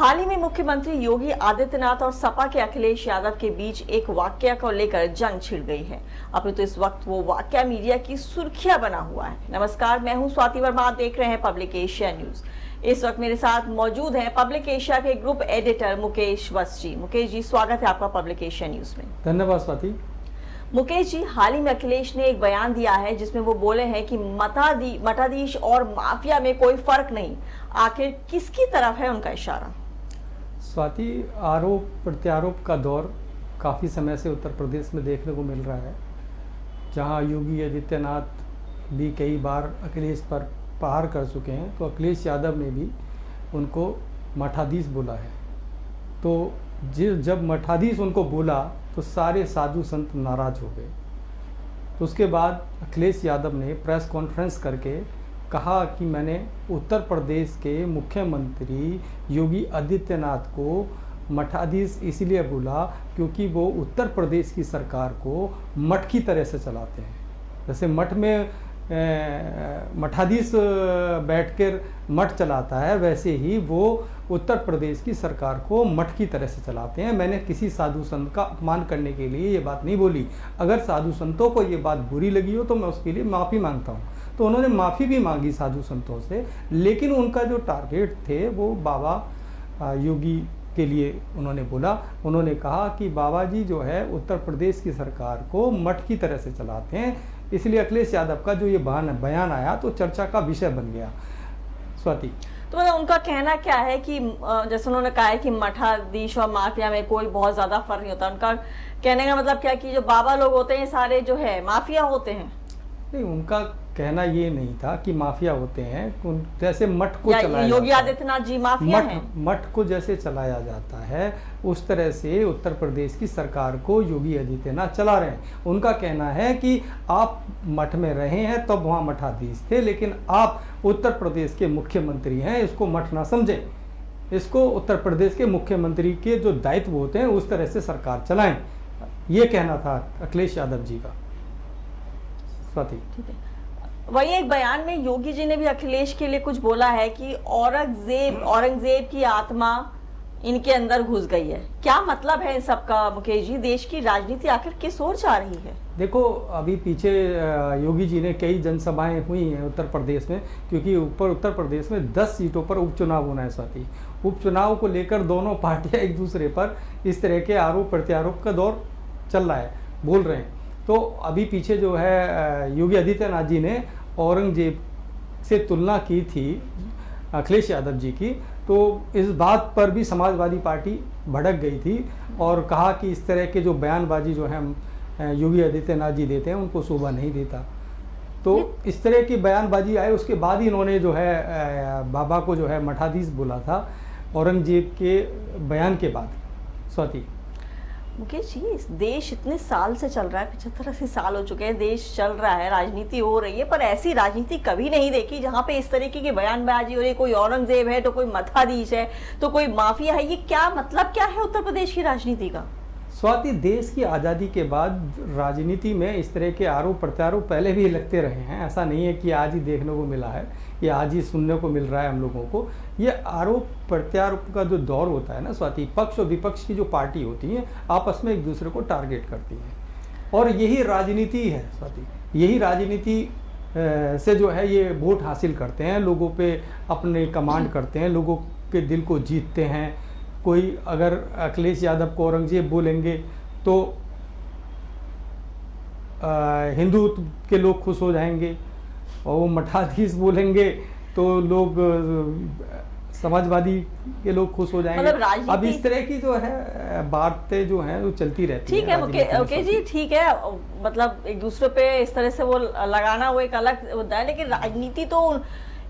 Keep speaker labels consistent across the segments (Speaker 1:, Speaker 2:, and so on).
Speaker 1: हाल ही में मुख्यमंत्री योगी आदित्यनाथ और सपा के अखिलेश यादव के बीच एक वाकया को लेकर जंग छिड़ गई है। अभी तो इस वक्त वो वाकया मीडिया की सुर्खियां बना हुआ है। नमस्कार, मैं हूं स्वाति वर्मा, आप देख रहे हैं पब्लिक एशिया न्यूज। इस वक्त मेरे साथ मौजूद हैं पब्लिक एशिया के ग्रुप एडिटर मुकेश वत्स जी। मुकेश जी, स्वागत है आपका पब्लिक एशिया न्यूज में।
Speaker 2: धन्यवाद स्वाति।
Speaker 1: मुकेश जी, हाल ही में अखिलेश ने एक बयान दिया है जिसमें वो बोले हैं कि मठाधीश और माफिया में कोई फर्क नहीं। आखिर किसकी तरफ है उनका इशारा?
Speaker 2: स्वाति, आरोप प्रत्यारोप का दौर काफ़ी समय से उत्तर प्रदेश में देखने को मिल रहा है, जहां योगी आदित्यनाथ भी कई बार अखिलेश पर प्रहार कर चुके हैं। तो अखिलेश यादव ने भी उनको मठाधीश बोला है। तो जब मठाधीश उनको बोला तो सारे साधु संत नाराज हो गए। तो उसके बाद अखिलेश यादव ने प्रेस कॉन्फ्रेंस करके कहा कि मैंने उत्तर प्रदेश के मुख्यमंत्री योगी आदित्यनाथ को मठाधीश इसलिए बोला क्योंकि वो उत्तर प्रदेश की सरकार को मठ की तरह से चलाते हैं। जैसे मठ में मठाधीश बैठकर मठ चलाता है, वैसे ही वो उत्तर प्रदेश की सरकार को मठ की तरह से चलाते हैं। मैंने किसी साधु संत का अपमान करने के लिए ये बात नहीं बोली। अगर साधु संतों को ये बात बुरी लगी हो तो मैं उसके लिए माफ़ी मांगता हूँ। तो उन्होंने माफ़ी भी मांगी साधु संतों से, लेकिन उनका जो टारगेट थे वो बाबा योगी के लिए उन्होंने बोला। उन्होंने कहा कि बाबा जी जो है उत्तर प्रदेश की सरकार को मठ की तरह से चलाते हैं, इसलिए अखिलेश यादव का जो ये बयान आया तो चर्चा का विषय बन गया। स्वाति,
Speaker 1: तो मतलब उनका कहना क्या है कि जैसे उन्होंने कहा है कि मठाधीश और माफिया में कोई बहुत ज्यादा फर्क नहीं होता। उनका कहने का मतलब क्या कि जो बाबा लोग होते हैं सारे जो है माफिया होते हैं?
Speaker 2: नहीं, उनका कहना ये नहीं था कि माफिया होते हैं। जैसे मठ को चलाया
Speaker 1: योगी आदित्यनाथ जी माफिया हैं?
Speaker 2: मठ को जैसे चलाया जाता है उस तरह से उत्तर प्रदेश की सरकार को योगी आदित्यनाथ चला रहे हैं। उनका कहना है कि आप मठ में रहे हैं तब वहाँ मठाधीश थे, लेकिन आप उत्तर प्रदेश के मुख्यमंत्री हैं, इसको मठ ना समझें। इसको उत्तर प्रदेश के मुख्यमंत्री के जो दायित्व होते हैं उस तरह से सरकार चलाएं, ये कहना था अखिलेश यादव जी का। स्वाति,
Speaker 1: ठीक है। वही एक बयान में योगी जी ने भी अखिलेश के लिए कुछ बोला है कि औरंगजेब की आत्मा इनके अंदर घुस गई है। क्या मतलब है इन सबका मुकेश जी? देश की राजनीति आखिर किस ओर जा रही है?
Speaker 2: देखो, अभी पीछे योगी जी ने कई जनसभाएं हुई हैं उत्तर प्रदेश में, क्योंकि उत्तर प्रदेश में 10 सीटों पर उपचुनाव होना है। साथी, उपचुनाव को लेकर दोनों पार्टियां एक दूसरे पर इस तरह के आरोप प्रत्यारोप का दौर चल रहा है, बोल रहे हैं। तो अभी पीछे जो है योगी आदित्यनाथ जी ने औरंगजेब से तुलना की थी अखिलेश यादव जी की, तो इस बात पर भी समाजवादी पार्टी भड़क गई थी और कहा कि इस तरह के जो बयानबाजी जो है योगी आदित्यनाथ जी देते हैं उनको शोभा नहीं देता। तो इस तरह की बयानबाजी आए, उसके बाद ही इन्होंने जो है बाबा को जो है मठाधीश बोला था औरंगजेब के बयान के बाद। स्वाति,
Speaker 1: मुकेश जी, देश इतने साल से चल रहा है, 75-80 साल हो चुके हैं, देश चल रहा है, राजनीति हो रही है, पर ऐसी राजनीति कभी नहीं देखी जहां पे इस तरीके की बयानबाजी हो रही है। कोई औरंगजेब है तो कोई मठाधीश है तो कोई माफिया है। ये क्या मतलब, क्या है उत्तर प्रदेश की राजनीति का?
Speaker 2: स्वाति, देश की आज़ादी के बाद राजनीति में इस तरह के आरोप प्रत्यारोप पहले भी लगते रहे हैं। ऐसा नहीं है कि आज ही देखने को मिला है, ये आज ही सुनने को मिल रहा है हम लोगों को। ये आरोप प्रत्यारोप का जो दौर होता है ना स्वाति, पक्ष और विपक्ष की जो पार्टी होती है आपस में एक दूसरे को टारगेट करती है, और यही राजनीति है स्वाति। यही राजनीति से जो है ये वोट हासिल करते हैं, लोगों पे अपने कमांड करते हैं, लोगों के दिल को जीतते हैं। कोई अगर अखिलेश यादव को औरंगजेब बोलेंगे तो हिंदू के लोग खुश हो जाएंगे, और वो मठाधीश बोलेंगे तो लोग समाजवादी के लोग खुश हो जाएंगे। मतलब अब इस तरह की जो है बातें जो हैं वो चलती रहती
Speaker 1: है। ठीक है ओके जी, ठीक है, मतलब एक दूसरे पे इस तरह से वो लगाना वो एक अलग होता है, लेकिन राजनीति तो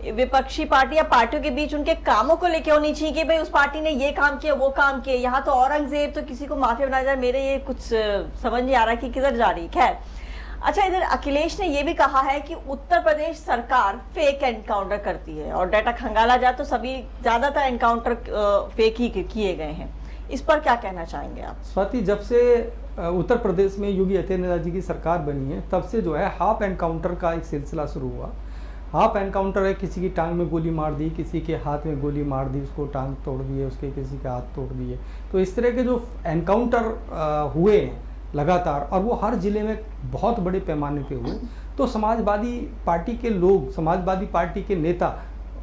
Speaker 1: विपक्षी पार्टी या पार्टियों के बीच उनके कामों को लेके होनी चाहिए कि भाई उस पार्टी ने ये काम किया वो काम किया। यहाँ तो औरंगजेब तो किसी को माफिया बनाया जाए, मेरे ये कुछ समझ नहीं आ रहा कि किधर जा रही। खैर, अच्छा, इधर अखिलेश ने ये भी कहा है कि उत्तर प्रदेश सरकार फेक एनकाउंटर करती है, और डाटा खंगाला जाए तो सभी ज्यादातर एनकाउंटर फेक ही किए गए हैं। इस पर क्या कहना चाहेंगे आप?
Speaker 2: स्वाति, जब से उत्तर प्रदेश में योगी आदित्यनाथ जी की सरकार बनी है तब से जो है हाफ एनकाउंटर का एक सिलसिला शुरू हुआ। हाफ एनकाउंटर है, किसी की टांग में गोली मार दी, किसी के हाथ में गोली मार दी, उसको टांग तोड़ दिए, उसके किसी के हाथ तोड़ दिए। तो इस तरह के जो एनकाउंटर हुए हैं लगातार, और वो हर जिले में बहुत बड़े पैमाने पे हुए, तो समाजवादी पार्टी के लोग, समाजवादी पार्टी के नेता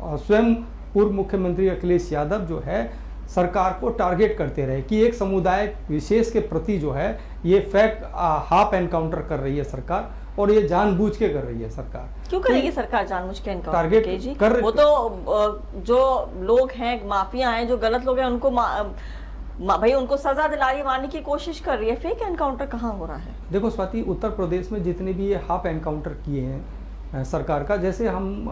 Speaker 2: स्वयं पूर्व मुख्यमंत्री अखिलेश यादव जो है सरकार को टारगेट करते रहे कि एक समुदाय विशेष के प्रति जो है ये फेक हाफ एनकाउंटर कर रही है सरकार, और ये जानबूझ के कर रही है सरकार।
Speaker 1: क्यों करेगी सरकार जानबूझ के एनकाउंटर?
Speaker 2: टारगेट
Speaker 1: जी
Speaker 2: कर,
Speaker 1: वो तो जो लोग हैं, माफिया हैं, जो गलत लोग हैं, उनको भाई उनको सजा दिला रही है, मारने की कोशिश कर रही है। फेक एनकाउंटर कहाँ हो रहा है?
Speaker 2: देखो स्वाति, उत्तर प्रदेश में जितने भी ये हाफ एनकाउंटर किए हैं सरकार का, जैसे हम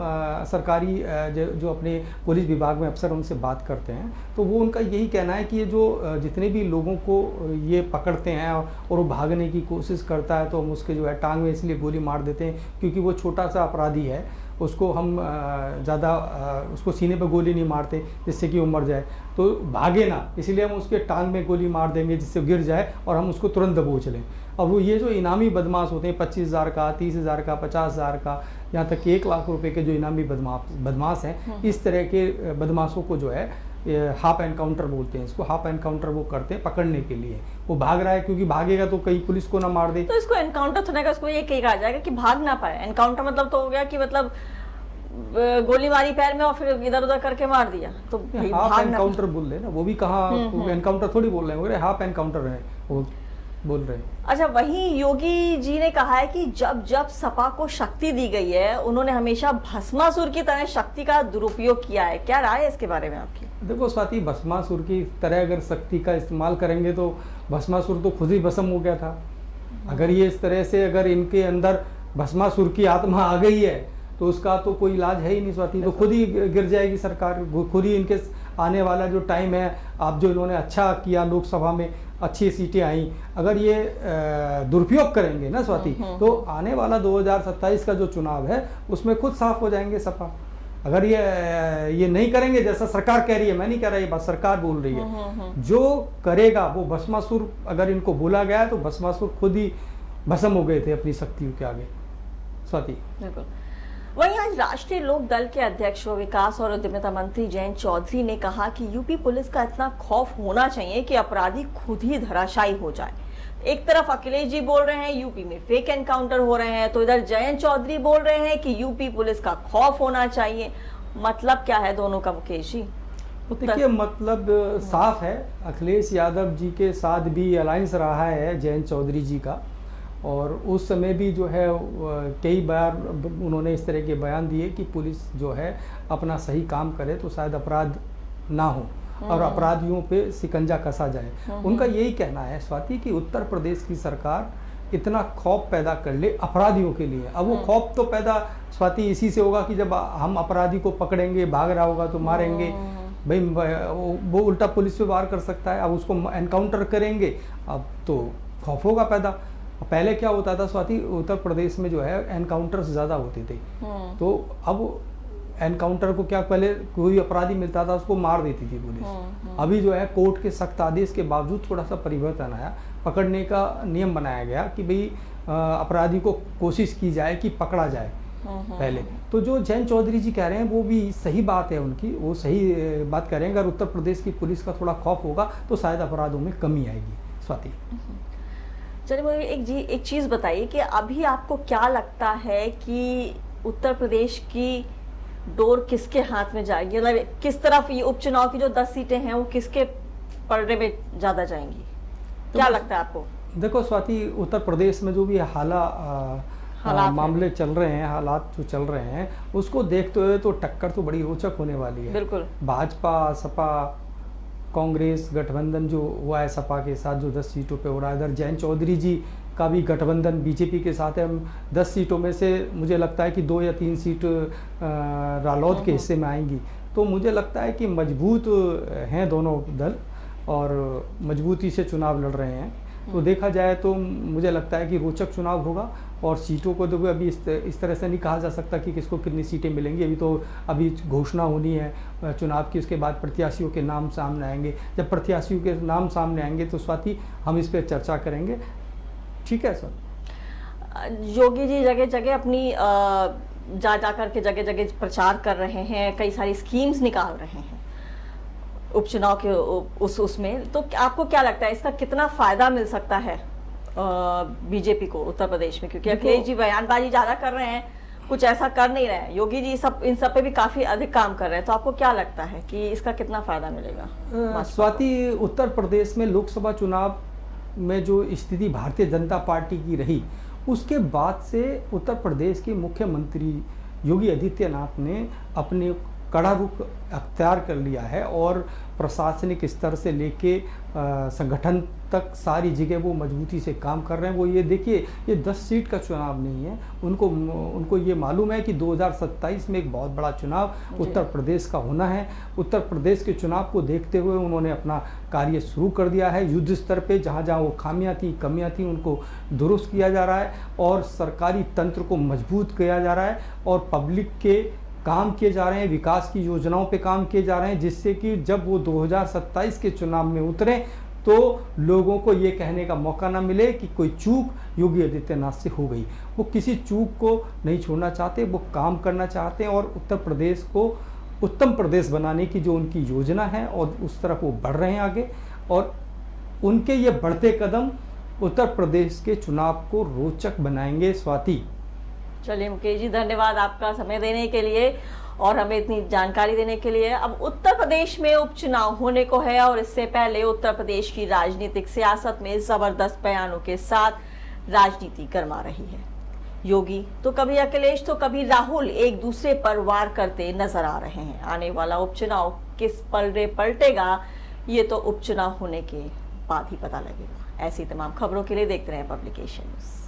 Speaker 2: सरकारी जो अपने पुलिस विभाग में अफसर उनसे बात करते हैं, तो वो उनका यही कहना है कि ये जो जितने भी लोगों को ये पकड़ते हैं और वो भागने की कोशिश करता है, तो हम उसके जो है टांग में इसलिए गोली मार देते हैं क्योंकि वो छोटा सा अपराधी है, उसको हम ज़्यादा उसको सीने पे गोली नहीं मारते जिससे कि वो मर जाए, तो भागे ना, इसलिए हम उसके टांग में गोली मार देंगे जिससे गिर जाए और हम उसको तुरंत दबोच लें। अब वो ये जो इनामी बदमाश होते हैं 25,000 का, 30,000 का, 50,000 का, यहाँ तक कि 1 लाख रुपए के जो इनामी बदमाश हैं, इस तरह के बदमाशों को जो है हाफ एनकाउंटर बोलते हैं इसको, हाफ एनकाउंटर वो करते हैं पकड़ने के लिए। वो भाग रहा है क्योंकि भागेगा तो कहीं पुलिस को ना मार दे,
Speaker 1: तो इसको एनकाउंटर होने का उसको ये कहा जाएगा कि भाग ना पाए। एनकाउंटर मतलब तो हो गया कि मतलब गोली मारी पैर में और फिर इधर उधर करके मार दिया, तो
Speaker 2: हाफ एनकाउंटर बोल रहे ना, वो भी कहाँ एनकाउंटर थोड़ी बोल रहे हैं, हाफ एनकाउंटर है वो बोल रहे हैं।
Speaker 1: अच्छा, वहीं योगी जी ने कहा है कि जब जब सपा को शक्ति दी गई है, उन्होंने हमेशा भस्मासुर की तरह शक्ति का दुरुपयोग किया है। क्या राय है इसके बारे में आपकी?
Speaker 2: देखो स्वाति, भस्मासुर की तरह अगर शक्ति का इस्तेमाल करेंगे तो भस्मासुर तो खुद ही भस्म हो गया था। अगर ये इस तरह से अगर इनके अंदर भस्मासुर की आत्मा आ गई है तो उसका तो कोई इलाज है ही नहीं स्वाति, तो खुद ही गिर जाएगी सरकार, खुद ही इनके आने वाला जो टाइम है, आप जो इन्होंने अच्छा किया लोकसभा में, अच्छी सीटें आई, अगर ये दुरुपयोग करेंगे ना स्वाति, तो आने वाला 2027 का जो चुनाव है उसमें खुद साफ हो जाएंगे सपा। अगर ये नहीं करेंगे, जैसा सरकार कह रही है, मैं नहीं कह रहा, ये बात सरकार बोल रही है, जो करेगा वो भस्मासुर, अगर इनको बोला गया है तो भस्मासुर खुद ही भस्म हो गए थे अपनी शक्तियों के आगे स्वाति।
Speaker 1: बिल्कुल। वहीं आज राष्ट्रीय लोक दल के अध्यक्ष व विकास और उद्यमिता मंत्री जयंत चौधरी ने कहा कि यूपी पुलिस का इतना खौफ होना चाहिए कि अपराधी खुद ही धराशायी हो जाए। एक तरफ अखिलेश जी बोल रहे हैं यूपी में फेक एनकाउंटर हो रहे हैं, तो इधर जयंत चौधरी बोल रहे हैं कि यूपी पुलिस का खौफ होना चाहिए। मतलब क्या है दोनों का मुकेश जी?
Speaker 2: तो देखिए, मतलब साफ है, अखिलेश यादव जी के साथ भी अलायंस रहा है जयंत चौधरी जी का, और उस समय भी जो है कई बार उन्होंने इस तरह के बयान दिए कि पुलिस जो है अपना सही काम करे तो शायद अपराध ना हो और अपराधियों पे शिकंजा कसा जाए। उनका यही कहना है स्वाति कि उत्तर प्रदेश की सरकार इतना खौफ पैदा कर ले अपराधियों के लिए। अब वो खौफ तो पैदा स्वाति इसी से होगा कि जब हम अपराधी को पकड़ेंगे, भाग रहा होगा तो मारेंगे, भाई वो उल्टा पुलिस पे वार कर सकता है, अब उसको एनकाउंटर करेंगे, अब तो खौफ होगा पैदा। पहले क्या होता था स्वाति, उत्तर प्रदेश में जो है एनकाउंटर्स ज़्यादा होते थे, तो अब एनकाउंटर को क्या, पहले कोई अपराधी मिलता था उसको मार देती थी पुलिस। अभी जो है कोर्ट के सख्त आदेश के बावजूद थोड़ा सा परिवर्तन आया, पकड़ने का नियम बनाया गया कि भाई अपराधी को कोशिश की जाए कि पकड़ा जाए पहले। तो जो जयंत चौधरी जी कह रहे हैं वो भी सही बात है उनकी, वो सही बात कह रहे हैं। अगर उत्तर प्रदेश की पुलिस का थोड़ा खौफ होगा तो शायद अपराधों में कमी आएगी स्वाति।
Speaker 1: चलिए मुझे एक चीज़ बताइए कि अभी आपको क्या लगता है कि उत्तर प्रदेश की डोर किसके हाथ में जाएगी? मतलब किस तरफ ये उपचुनाव की जो 10 सीटें हैं वो किसके पलड़े में ज़्यादा जाएंगी? क्या लगता है आपको?
Speaker 2: देखो स्वाति, उत्तर प्रदेश में जो भी मामले चल रहे हैं, हालात जो चल रहे हैं, उसको देखते हुए तो टक्कर तो बड़ी रोचक होने वाली है।
Speaker 1: बिल्कुल।
Speaker 2: भाजपा, सपा, कांग्रेस गठबंधन जो हुआ है सपा के साथ, जो 10 सीटों पे हो रहा है, इधर जयंत चौधरी जी का भी गठबंधन बीजेपी के साथ है। 10 सीटों में से मुझे लगता है कि 2 या 3 सीट रालोद के हिस्से में आएंगी। तो मुझे लगता है कि मजबूत हैं दोनों दल और मजबूती से चुनाव लड़ रहे हैं। तो देखा जाए तो मुझे लगता है कि रोचक चुनाव होगा। और सीटों को तो अभी इस तरह से नहीं कहा जा सकता कि किसको कितनी सीटें मिलेंगी, अभी घोषणा होनी है चुनाव की, उसके बाद प्रत्याशियों के नाम सामने आएंगे। जब प्रत्याशियों के नाम सामने आएंगे तो स्वाति हम इस पर चर्चा करेंगे। ठीक है सर।
Speaker 1: योगी जी जगह जगह अपनी जा जा करके जगह जगह प्रचार कर रहे हैं, कई सारी स्कीम्स निकाल रहे हैं उपचुनाव के उसमें, तो आपको क्या लगता है इसका कितना फायदा मिल सकता है बीजेपी को उत्तर प्रदेश में? क्योंकि अखिलेश जी बयानबाजी ज्यादा कर रहे हैं, कुछ ऐसा कर नहीं रहे हैं, योगी जी इन सब पे भी काफी अधिक काम कर रहे हैं, तो आपको क्या लगता है कि इसका कितना फायदा मिलेगा?
Speaker 2: स्वाति, उत्तर प्रदेश में लोकसभा चुनाव में जो स्थिति भारतीय जनता पार्टी की रही, उसके बाद से उत्तर प्रदेश के मुख्यमंत्री योगी आदित्यनाथ ने अपने कड़ा रुख अख्तियार कर लिया है और प्रशासनिक स्तर से लेके संगठन तक सारी जगह वो मजबूती से काम कर रहे हैं। वो ये देखिए, ये 10 सीट का चुनाव नहीं है, उनको ये मालूम है कि 2027 में एक बहुत बड़ा चुनाव उत्तर प्रदेश का होना है। उत्तर प्रदेश के चुनाव को देखते हुए उन्होंने अपना कार्य शुरू कर दिया है। युद्ध स्तर पे जहाँ जहाँ वो खामियां थी, कमियां थी, उनको दुरुस्त किया जा रहा है और सरकारी तंत्र को मजबूत किया जा रहा है और पब्लिक के काम किए जा रहे हैं, विकास की योजनाओं पे काम किए जा रहे हैं, जिससे कि जब वो 2027 के चुनाव में उतरे तो लोगों को ये कहने का मौका ना मिले कि कोई चूक योगी आदित्यनाथ से हो गई। वो किसी चूक को नहीं छोड़ना चाहते, वो काम करना चाहते हैं और उत्तर प्रदेश को उत्तम प्रदेश बनाने की जो उनकी योजना है और उस तरफ वो बढ़ रहे हैं आगे, और उनके ये बढ़ते कदम उत्तर प्रदेश के चुनाव को रोचक बनाएंगे। स्वाति,
Speaker 1: चलिए मुकेश जी, धन्यवाद आपका समय देने के लिए और हमें इतनी जानकारी देने के लिए। अब उत्तर प्रदेश में उपचुनाव होने को है और इससे पहले उत्तर प्रदेश की राजनीतिक सियासत में जबरदस्त बयानों के साथ राजनीति गरमा रही है। योगी तो कभी अखिलेश तो कभी राहुल एक दूसरे पर वार करते नजर आ रहे हैं। आने वाला उपचुनाव किस पलड़े पलटेगा, ये तो उपचुनाव होने के बाद ही पता लगेगा। ऐसी तमाम खबरों के लिए देखते रहे पब्लिकेशन न्यूज़।